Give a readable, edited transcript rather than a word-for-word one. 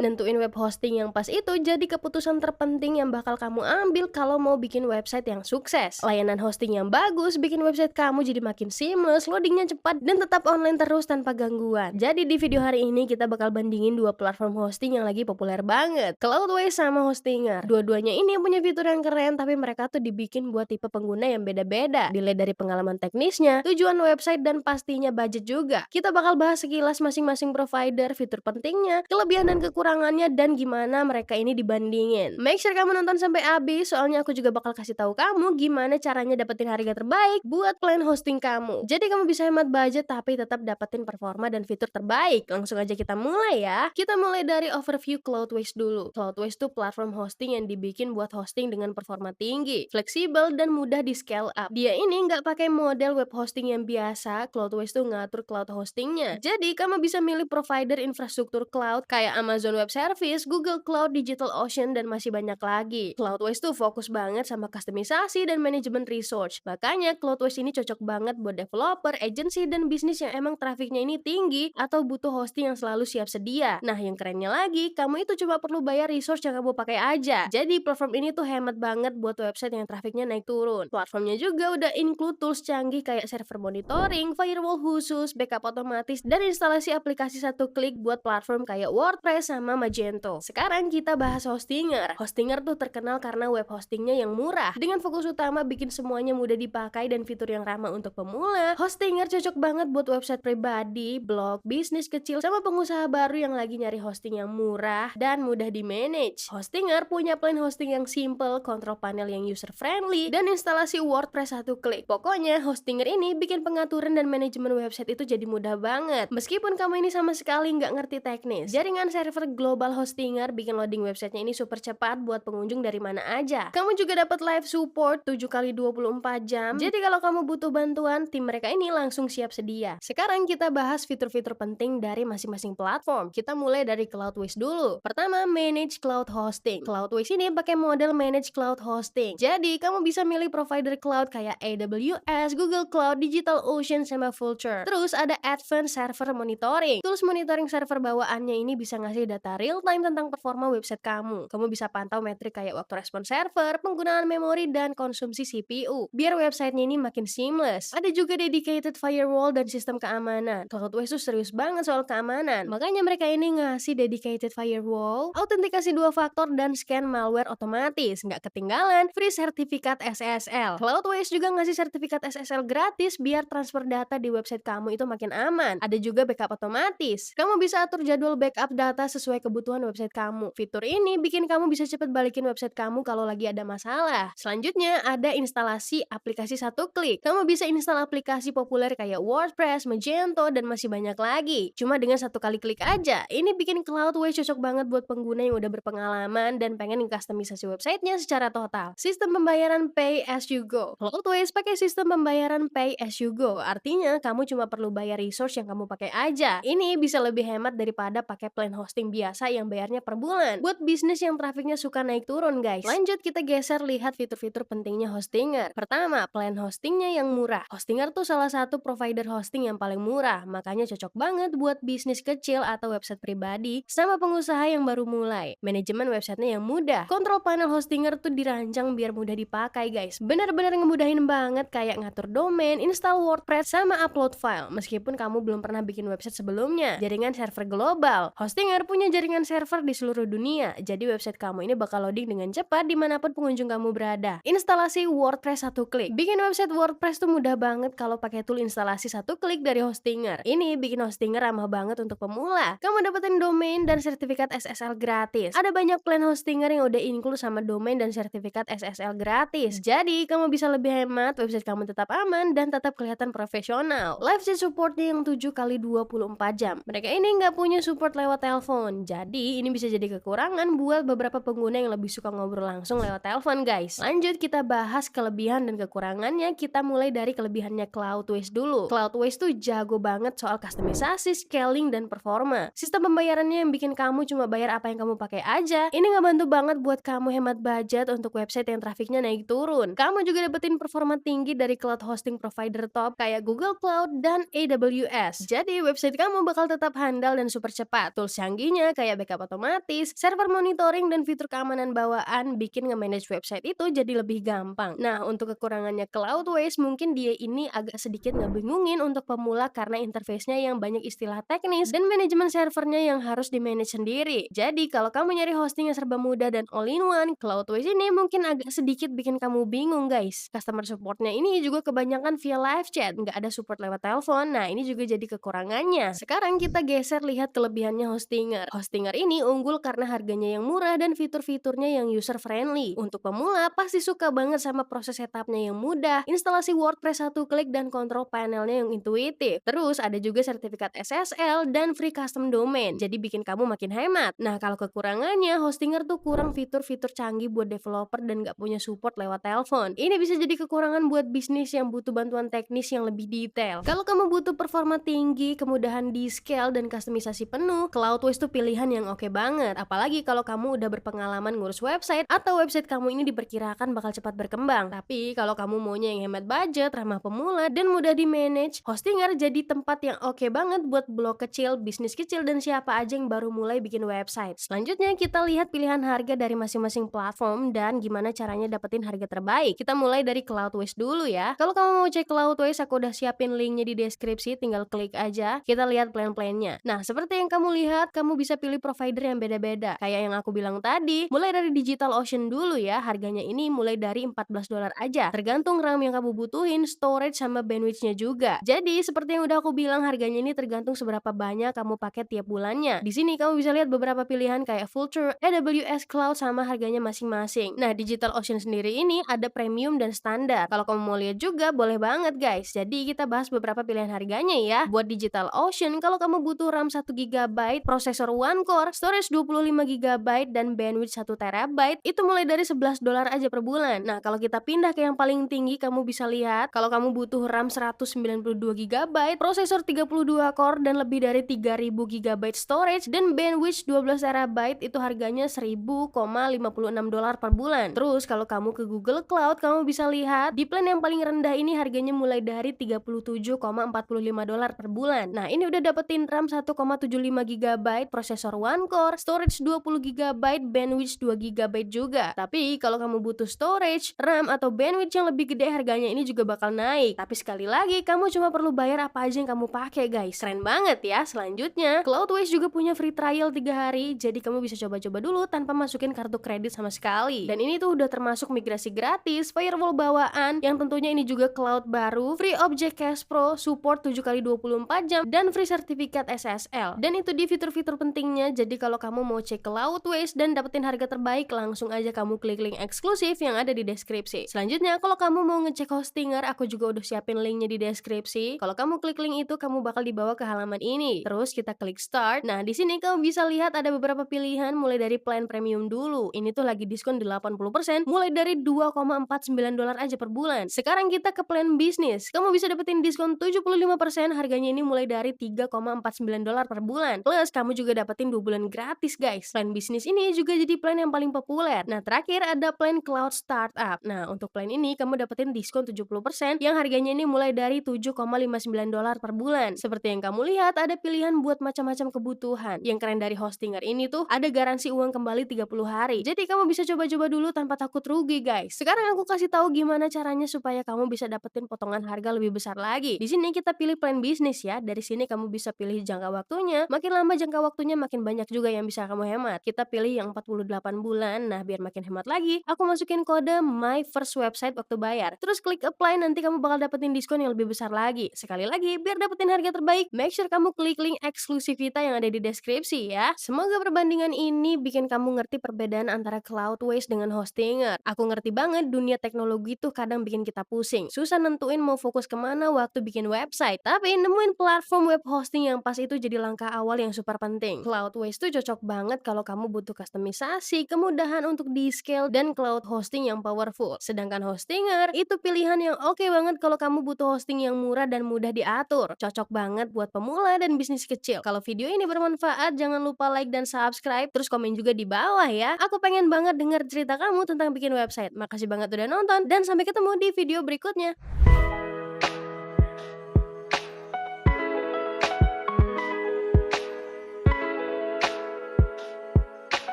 Nentuin web hosting yang pas itu jadi keputusan terpenting yang bakal kamu ambil kalau mau bikin website yang sukses. Layanan hosting yang bagus bikin website kamu jadi makin seamless, loadingnya cepat, dan tetap online terus tanpa gangguan. Jadi di video hari ini kita bakal bandingin dua platform hosting yang lagi populer banget, Cloudways sama Hostinger. Dua-duanya ini punya fitur yang keren, tapi mereka tuh dibikin buat tipe pengguna yang beda-beda. Dilihat dari pengalaman teknisnya, tujuan website, dan pastinya budget juga. Kita bakal bahas sekilas masing-masing provider, fitur pentingnya, kelebihan dan kekurangannya, dan gimana mereka ini dibandingin. Make sure kamu nonton sampai habis, soalnya aku juga bakal kasih tahu kamu gimana caranya dapetin harga terbaik buat plan hosting kamu. Jadi kamu bisa hemat budget tapi tetap dapetin performa dan fitur terbaik. Langsung aja kita mulai ya. Kita mulai dari overview Cloudways dulu. Cloudways tuh platform hosting yang dibikin buat hosting dengan performa tinggi, fleksibel, dan mudah di scale up. Dia ini nggak pakai model web hosting yang biasa. Cloudways tuh ngatur cloud hostingnya. Jadi kamu bisa milih provider infrastruktur cloud kayak Amazon Web Service, Google Cloud, DigitalOcean, dan masih banyak lagi. Cloudways tuh fokus banget sama customisasi dan manajemen resource. Makanya Cloudways ini cocok banget buat developer, agency, dan bisnis yang emang trafiknya ini tinggi atau butuh hosting yang selalu siap sedia. Nah, yang kerennya lagi, kamu itu cuma perlu bayar resource yang kamu pakai aja. Jadi platform ini tuh hemat banget buat website yang trafiknya naik turun. Platformnya juga udah include tools canggih kayak server monitoring, firewall khusus, backup otomatis, dan instalasi aplikasi satu klik buat platform kayak WordPress sama Magento. Sekarang kita bahas Hostinger. Hostinger tuh terkenal karena web hostingnya yang murah, dengan fokus utama bikin semuanya mudah dipakai dan fitur yang ramah untuk pemula. Hostinger cocok banget buat website pribadi, blog, bisnis kecil, sama pengusaha baru yang lagi nyari hosting yang murah dan mudah di manage. Hostinger punya plan hosting yang simple, kontrol panel yang user friendly, dan instalasi WordPress satu klik. Pokoknya Hostinger ini bikin pengaturan dan manajemen website itu jadi mudah banget. Meskipun kamu ini sama sekali nggak ngerti teknis, jaringan server global Hostinger bikin loading websitenya ini super cepat buat pengunjung dari mana aja. Kamu juga dapat live support 7x24 jam. Jadi kalau kamu butuh bantuan, tim mereka ini langsung siap sedia. Sekarang kita bahas fitur-fitur penting dari masing-masing platform. Kita mulai dari Cloudways dulu. Pertama, manage cloud hosting. Cloudways ini pakai model manage cloud hosting. Jadi kamu bisa milih provider cloud kayak AWS, Google Cloud, DigitalOcean, sama Vultr. Terus ada Advanced Server Monitoring. Tools monitoring server bawaannya ini bisa ngasih data real time tentang performa website kamu. Kamu bisa pantau metrik kayak waktu respon server, penggunaan memori, dan konsumsi CPU, biar websitenya ini makin seamless. Ada juga dedicated firewall dan sistem keamanan. Cloudways tuh serius banget soal keamanan. Makanya mereka ini ngasih dedicated firewall, autentikasi dua faktor, dan scan malware otomatis. Nggak ketinggalan, free sertifikat SSL. Cloudways juga ngasih sertifikat SSL gratis biar transfer data di website kamu itu makin aman. Ada juga backup otomatis. Kamu bisa atur jadwal backup data sesuai kebutuhan website kamu. Fitur ini bikin kamu bisa cepet balikin website kamu kalau lagi ada masalah. Selanjutnya ada instalasi aplikasi satu klik. Kamu bisa install aplikasi populer kayak WordPress, Magento, dan masih banyak lagi. Cuma dengan satu kali klik aja. Ini bikin Cloudways cocok banget buat pengguna yang udah berpengalaman dan pengen customisasi websitenya secara total. Sistem pembayaran pay as you go. Cloudways pakai sistem pembayaran pay as you go. Artinya kamu cuma perlu bayar resource yang kamu pakai aja. Ini bisa lebih hemat daripada pakai plan hosting biasa yang bayarnya per bulan. Buat bisnis yang trafiknya suka naik turun, guys. Lanjut kita geser lihat fitur-fitur pentingnya Hostinger. Pertama, plan hostingnya yang murah. Hostinger tuh salah satu provider hosting yang paling murah, makanya cocok banget buat bisnis kecil atau website pribadi sama pengusaha yang baru mulai. Manajemen websitenya yang mudah. Kontrol panel Hostinger tuh dirancang biar mudah dipakai, guys. Bener-bener ngemudahin banget kayak ngatur domain, install WordPress, sama upload file. Meskipun kamu belum pernah bikin website sebelumnya. Jaringan server global. Hostinger punya jaringan server di seluruh dunia, jadi website kamu ini bakal loading dengan cepat dimanapun pengunjung kamu berada. Instalasi WordPress satu klik. Bikin website WordPress tuh mudah banget kalau pakai tool instalasi satu klik dari Hostinger. Ini bikin Hostinger ramah banget untuk pemula. Kamu dapetin domain dan sertifikat SSL gratis. Ada banyak plan Hostinger yang udah include sama domain dan sertifikat SSL gratis. Jadi kamu bisa lebih hemat, website kamu tetap aman dan tetap kelihatan profesional. Live chat supportnya yang 7x24 jam. Mereka ini nggak punya support lewat telepon. Jadi ini bisa jadi kekurangan buat beberapa pengguna yang lebih suka ngobrol langsung lewat telepon, guys. Lanjut kita bahas kelebihan dan kekurangannya. Kita mulai dari kelebihannya Cloudways dulu. Cloudways tuh jago banget soal customisasi, scaling, dan performa. Sistem pembayarannya yang bikin kamu cuma bayar apa yang kamu pakai aja. Ini ngebantu banget buat kamu hemat budget untuk website yang trafiknya naik turun. Kamu juga dapetin performa tinggi dari cloud hosting provider top kayak Google Cloud dan AWS. Jadi website kamu bakal tetap handal dan super cepat. Tools canggihnya Plusnya kayak backup otomatis, server monitoring, dan fitur keamanan bawaan bikin nge-manage website itu jadi lebih gampang. Nah, untuk kekurangannya Cloudways mungkin dia ini agak sedikit ngebingungin untuk pemula karena interface-nya yang banyak istilah teknis dan manajemen servernya yang harus di-manage sendiri. Jadi, kalau kamu nyari hosting yang serba mudah dan all-in-one, Cloudways ini mungkin agak sedikit bikin kamu bingung guys. Customer support-nya ini juga kebanyakan via live chat, nggak ada support lewat telepon. Nah, ini juga jadi kekurangannya. Sekarang kita geser lihat kelebihannya Hostinger. Hostinger ini unggul karena harganya yang murah dan fitur-fiturnya yang user-friendly. Untuk pemula, pasti suka banget sama proses setupnya yang mudah, instalasi WordPress satu klik, dan kontrol panelnya yang intuitif. Terus ada juga sertifikat SSL dan free custom domain, jadi bikin kamu makin hemat. Nah, kalau kekurangannya, Hostinger tuh kurang fitur-fitur canggih buat developer dan nggak punya support lewat telepon. Ini bisa jadi kekurangan buat bisnis yang butuh bantuan teknis yang lebih detail. Kalau kamu butuh performa tinggi, kemudahan di scale, dan kustomisasi penuh, Cloudways tuh pilihan yang oke banget. Apalagi kalau kamu udah berpengalaman ngurus website atau website kamu ini diperkirakan bakal cepat berkembang. Tapi kalau kamu maunya yang hemat budget, ramah pemula, dan mudah di manage, Hostinger jadi tempat yang oke banget buat blog kecil, bisnis kecil, dan siapa aja yang baru mulai bikin website. Selanjutnya kita lihat pilihan harga dari masing-masing platform dan gimana caranya dapetin harga terbaik. Kita mulai dari Cloudways dulu ya. Kalau kamu mau cek Cloudways, aku udah siapin linknya di deskripsi, tinggal klik aja. Kita lihat plan-plannya. Nah, seperti yang kamu lihat, kamu bisa pilih provider yang beda-beda. Kayak yang aku bilang tadi, mulai dari DigitalOcean dulu ya. Harganya ini mulai dari $14 aja. Tergantung RAM yang kamu butuhin, storage, sama bandwidth-nya juga. Jadi, seperti yang udah aku bilang, harganya ini tergantung seberapa banyak kamu pakai tiap bulannya. Di sini kamu bisa lihat beberapa pilihan kayak Vultr, AWS Cloud, sama harganya masing-masing. Nah, DigitalOcean sendiri ini ada premium dan standar. Kalau kamu mau lihat juga, boleh banget guys. Jadi, kita bahas beberapa pilihan harganya ya. Buat DigitalOcean, kalau kamu butuh RAM 1 GB, prosesor one core, storage 25 GB, dan bandwidth 1 TB, itu mulai dari $11 aja per bulan. Nah, kalau kita pindah ke yang paling tinggi, kamu bisa lihat kalau kamu butuh RAM 192 GB, prosesor 32 core, dan lebih dari 3000 GB storage, dan bandwidth 12 TB, itu harganya $1000,56 per bulan. Terus kalau kamu ke Google Cloud, kamu bisa lihat di plan yang paling rendah ini harganya mulai dari $37,45 per bulan. Nah, ini udah dapetin RAM 1,75 GB, prosesor one core, storage 20 GB, bandwidth 2 GB juga. Tapi kalau kamu butuh storage, RAM, atau bandwidth yang lebih gede, harganya ini juga bakal naik. Tapi sekali lagi, kamu cuma perlu bayar apa aja yang kamu pakai guys. Keren banget ya. Selanjutnya, Cloudways juga punya free trial 3 hari, jadi kamu bisa coba-coba dulu tanpa masukin kartu kredit sama sekali. Dan ini tuh udah termasuk migrasi gratis, firewall bawaan, yang tentunya ini juga cloud baru, free object cache pro, support 7x24 jam, dan free sertifikat SSL. Dan itu di fitur-fitur pentingnya. Jadi kalau kamu mau cek Cloudways dan dapetin harga terbaik, langsung aja kamu klik link eksklusif yang ada di deskripsi. Selanjutnya, kalau kamu mau ngecek Hostinger, aku juga udah siapin linknya di deskripsi. Kalau kamu klik link itu, kamu bakal dibawa ke halaman ini. Terus kita klik start. Nah, di sini kamu bisa lihat ada beberapa pilihan mulai dari plan premium dulu. Ini tuh lagi diskon 80%, mulai dari $2,49 aja per bulan. Sekarang kita ke plan bisnis. Kamu bisa dapetin diskon 75%, harganya ini mulai dari $3,49 per bulan. Plus, kamu juga dapetin 2 bulan gratis guys. Plan bisnis ini juga jadi plan yang paling populer. Nah, terakhir ada plan cloud startup. Nah, untuk plan ini kamu dapetin diskon 70% yang harganya ini mulai dari $7,59 per bulan. Seperti yang kamu lihat, ada pilihan buat macam-macam kebutuhan. Yang keren dari Hostinger ini tuh ada garansi uang kembali 30 hari. Jadi kamu bisa coba-coba dulu tanpa takut rugi guys. Sekarang aku kasih tahu gimana caranya supaya kamu bisa dapetin potongan harga lebih besar lagi. Di sini kita pilih plan bisnis ya. Dari sini kamu bisa pilih jangka waktunya. Makin lama jangka waktunya, makin banyak juga yang bisa kamu hemat. Kita pilih yang 48 bulan. Nah, biar makin hemat lagi, aku masukin kode my first website waktu bayar. Terus klik apply, nanti kamu bakal dapetin diskon yang lebih besar lagi. Sekali lagi, biar dapetin harga terbaik, make sure kamu klik link eksklusivita yang ada di deskripsi ya. Semoga perbandingan ini bikin kamu ngerti perbedaan antara Cloudways dengan Hostinger. Aku ngerti banget dunia teknologi tuh kadang bikin kita pusing. Susah nentuin mau fokus kemana waktu bikin website. Tapi nemuin platform web hosting yang pas itu jadi langkah awal yang super penting. Cloudways tuh cocok banget kalau kamu butuh kustomisasi, kemudahan untuk di-scale, dan cloud hosting yang powerful. Sedangkan Hostinger itu pilihan yang oke banget kalau kamu butuh hosting yang murah dan mudah diatur. Cocok banget buat pemula dan bisnis kecil. Kalau video ini bermanfaat, jangan lupa like dan subscribe, terus komen juga di bawah ya. Aku pengen banget dengar cerita kamu tentang bikin website. Makasih banget udah nonton, dan sampai ketemu di video berikutnya.